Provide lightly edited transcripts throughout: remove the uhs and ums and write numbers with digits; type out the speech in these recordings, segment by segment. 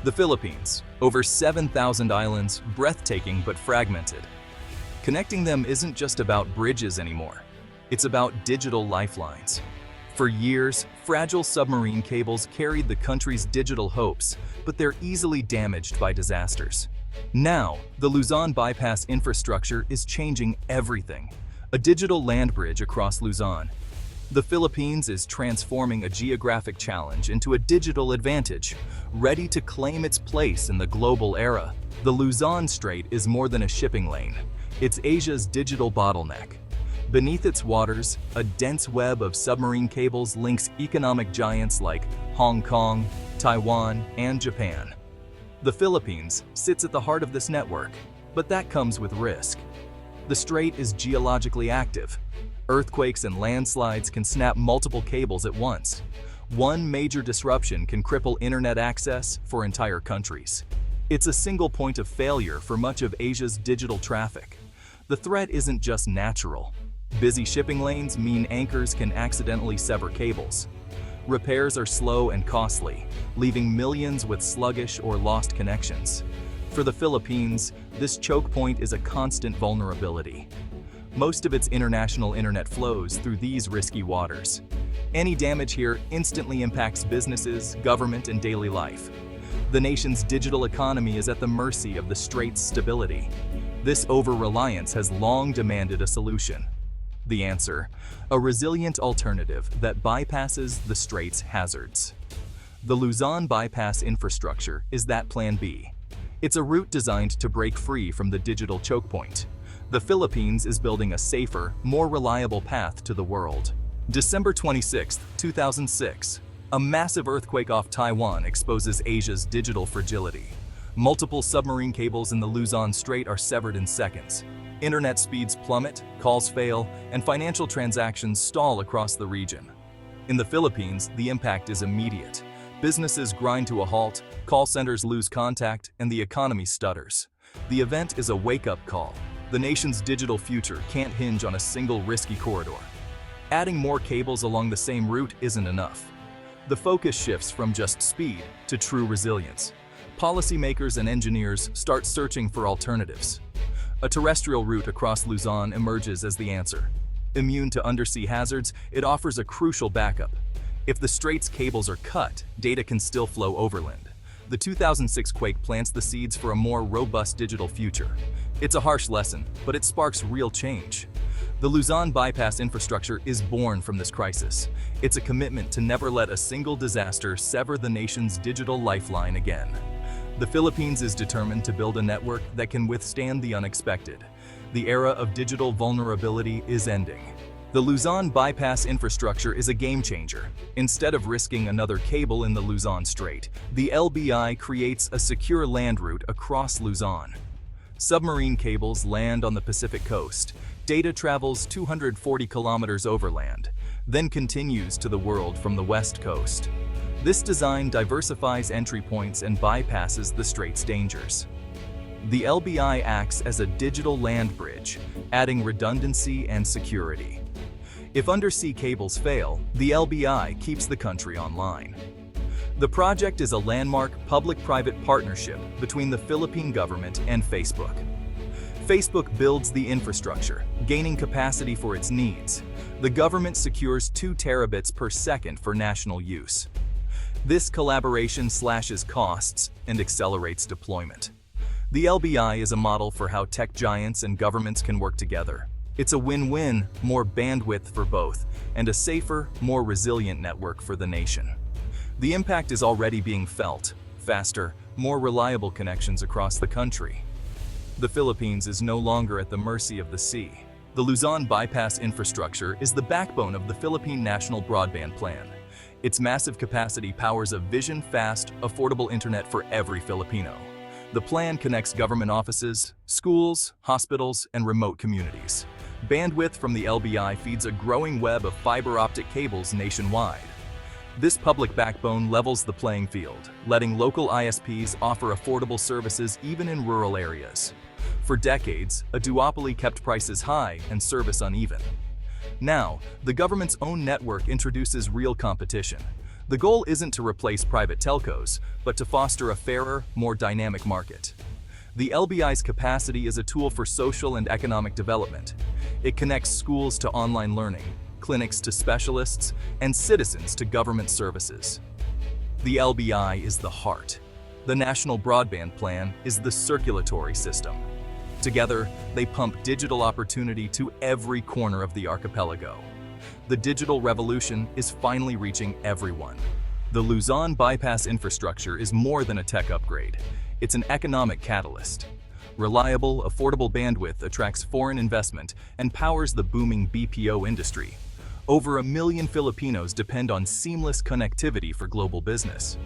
The Philippines, over 7,000 islands, breathtaking but fragmented. Connecting them isn't just about bridges anymore. It's about digital lifelines. For years, fragile submarine cables carried the country's digital hopes, but they're easily damaged by disasters. Now, the Luzon bypass infrastructure is changing everything. A digital land bridge across Luzon. The Philippines is transforming a geographic challenge into a digital advantage, ready to claim its place in the global era. The Luzon Strait is more than a shipping lane. It's Asia's digital bottleneck. Beneath its waters, a dense web of submarine cables links economic giants like Hong Kong, Taiwan, and Japan. The Philippines sits at the heart of this network, but that comes with risk. The strait is geologically active. Earthquakes and landslides can snap multiple cables at once. One major disruption can cripple internet access for entire countries. It's a single point of failure for much of Asia's digital traffic. The threat isn't just natural. Busy shipping lanes mean anchors can accidentally sever cables. Repairs are slow and costly, leaving millions with sluggish or lost connections. For the Philippines, this choke point is a constant vulnerability. Most of its international internet flows through these risky waters. Any damage here instantly impacts businesses, government, and daily life. The nation's digital economy is at the mercy of the strait's stability. This over-reliance has long demanded a solution. The answer: a resilient alternative that bypasses the strait's hazards. The Luzon bypass infrastructure is that Plan B. It's a route designed to break free from the digital choke point. The Philippines is building a safer, more reliable path to the world. December 26, 2006. A massive earthquake off Taiwan exposes Asia's digital fragility. Multiple submarine cables in the Luzon Strait are severed in seconds. Internet speeds plummet, calls fail, and financial transactions stall across the region. In the Philippines, the impact is immediate. Businesses grind to a halt, call centers lose contact, and the economy stutters. The event is a wake-up call. The nation's digital future can't hinge on a single risky corridor. Adding more cables along the same route isn't enough. The focus shifts from just speed to true resilience. Policymakers and engineers start searching for alternatives. A terrestrial route across Luzon emerges as the answer. Immune to undersea hazards, it offers a crucial backup. If the strait's cables are cut, data can still flow overland. The 2006 quake plants the seeds for a more robust digital future. It's a harsh lesson, but it sparks real change. The Luzon bypass infrastructure is born from this crisis. It's a commitment to never let a single disaster sever the nation's digital lifeline again. The Philippines is determined to build a network that can withstand the unexpected. The era of digital vulnerability is ending. The Luzon bypass infrastructure is a game changer. Instead of risking another cable in the Luzon Strait, the LBI creates a secure land route across Luzon. Submarine cables land on the Pacific coast. Data travels 240 kilometers overland, then continues to the world from the west coast. This design diversifies entry points and bypasses the strait's dangers. The LBI acts as a digital land bridge, adding redundancy and security. If undersea cables fail, the LBI keeps the country online. The project is a landmark public-private partnership between the Philippine government and Facebook. Facebook builds the infrastructure, gaining capacity for its needs. The government secures 2 terabits per second for national use. This collaboration slashes costs and accelerates deployment. The LBI is a model for how tech giants and governments can work together. It's a win-win, more bandwidth for both, and a safer, more resilient network for the nation. The impact is already being felt: faster, more reliable connections across the country. The Philippines is no longer at the mercy of the sea. The Luzon bypass infrastructure is the backbone of the Philippine National Broadband Plan. Its massive capacity powers a vision-fast, affordable internet for every Filipino. The plan connects government offices, schools, hospitals, and remote communities. Bandwidth from the LBI feeds a growing web of fiber optic cables nationwide. This public backbone levels the playing field, letting local ISPs offer affordable services even in rural areas. For decades, a duopoly kept prices high and service uneven. Now, the government's own network introduces real competition. The goal isn't to replace private telcos, but to foster a fairer, more dynamic market. The LBI's capacity is a tool for social and economic development. It connects schools to online learning, clinics to specialists, and citizens to government services. The LBI is the heart. The National Broadband Plan is the circulatory system. Together, they pump digital opportunity to every corner of the archipelago. The digital revolution is finally reaching everyone. The Luzon bypass infrastructure is more than a tech upgrade. It's an economic catalyst. Reliable, affordable bandwidth attracts foreign investment and powers the booming BPO industry. Over 1 million Filipinos depend on seamless connectivity for global business.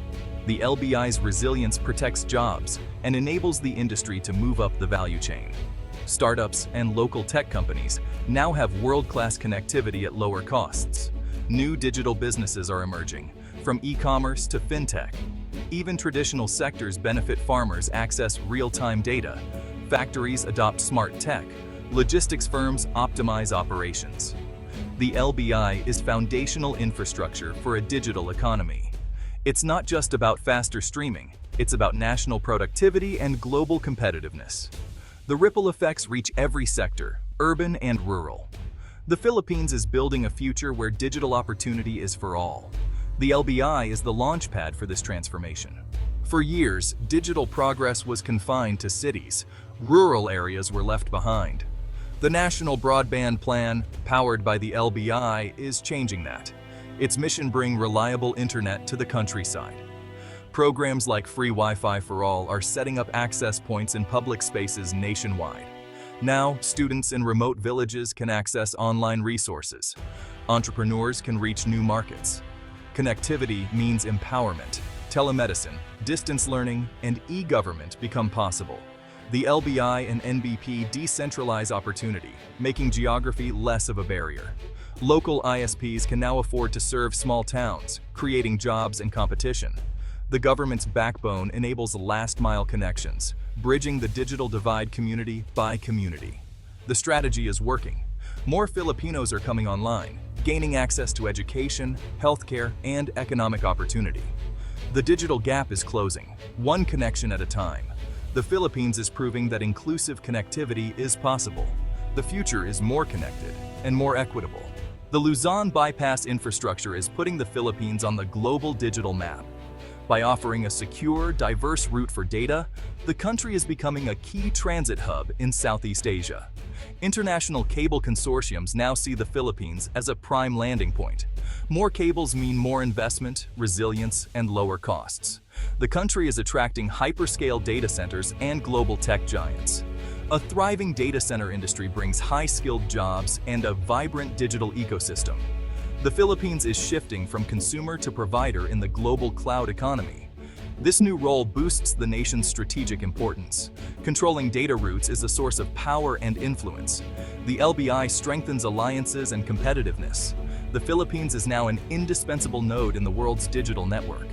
The LBI's resilience protects jobs and enables the industry to move up the value chain. Startups and local tech companies now have world-class connectivity at lower costs. New digital businesses are emerging, from e-commerce to fintech. Even traditional sectors benefit. Farmers access real-time data, factories adopt smart tech, logistics firms optimize operations. The LBI is foundational infrastructure for a digital economy. It's not just about faster streaming, it's about national productivity and global competitiveness. The ripple effects reach every sector, urban and rural. The Philippines is building a future where digital opportunity is for all. The LBI is the launchpad for this transformation. For years, digital progress was confined to cities. Rural areas were left behind. The National Broadband Plan, powered by the LBI, is changing that. Its mission: bring reliable internet to the countryside. Programs like Free Wi-Fi for All are setting up access points in public spaces nationwide. Now, students in remote villages can access online resources. Entrepreneurs can reach new markets. Connectivity means empowerment. Telemedicine, distance learning, and e-government become possible. The LBI and NBP decentralize opportunity, making geography less of a barrier. Local ISPs can now afford to serve small towns, creating jobs and competition. The government's backbone enables last-mile connections, bridging the digital divide community by community. The strategy is working. More Filipinos are coming online, gaining access to education, healthcare, and economic opportunity. The digital gap is closing, one connection at a time. The Philippines is proving that inclusive connectivity is possible. The future is more connected and more equitable. The Luzon bypass infrastructure is putting the Philippines on the global digital map. By offering a secure, diverse route for data, the country is becoming a key transit hub in Southeast Asia. International cable consortiums now see the Philippines as a prime landing point. More cables mean more investment, resilience, and lower costs. The country is attracting hyperscale data centers and global tech giants. A thriving data center industry brings high-skilled jobs and a vibrant digital ecosystem. The Philippines is shifting from consumer to provider in the global cloud economy. This new role boosts the nation's strategic importance. Controlling data routes is a source of power and influence. The LBI strengthens alliances and competitiveness. The Philippines is now an indispensable node in the world's digital network.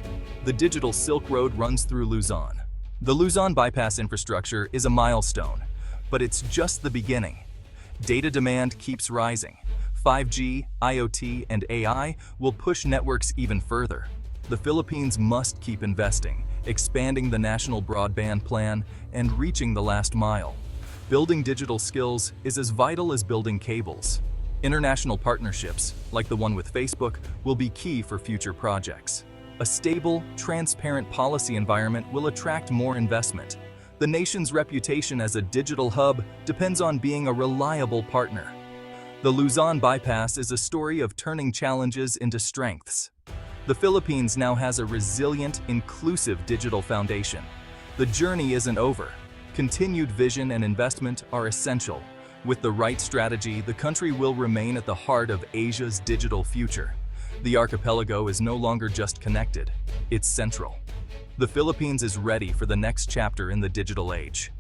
The digital Silk Road runs through Luzon. The Luzon bypass infrastructure is a milestone, but it's just the beginning. Data demand keeps rising. 5G, IoT, and AI will push networks even further. The Philippines must keep investing, expanding the National Broadband Plan, and reaching the last mile. Building digital skills is as vital as building cables. International partnerships, like the one with Facebook, will be key for future projects. A stable, transparent policy environment will attract more investment. The nation's reputation as a digital hub depends on being a reliable partner. The Luzon bypass is a story of turning challenges into strengths. The Philippines now has a resilient, inclusive digital foundation. The journey isn't over. Continued vision and investment are essential. With the right strategy, the country will remain at the heart of Asia's digital future. The archipelago is no longer just connected, it's central. The Philippines is ready for the next chapter in the digital age.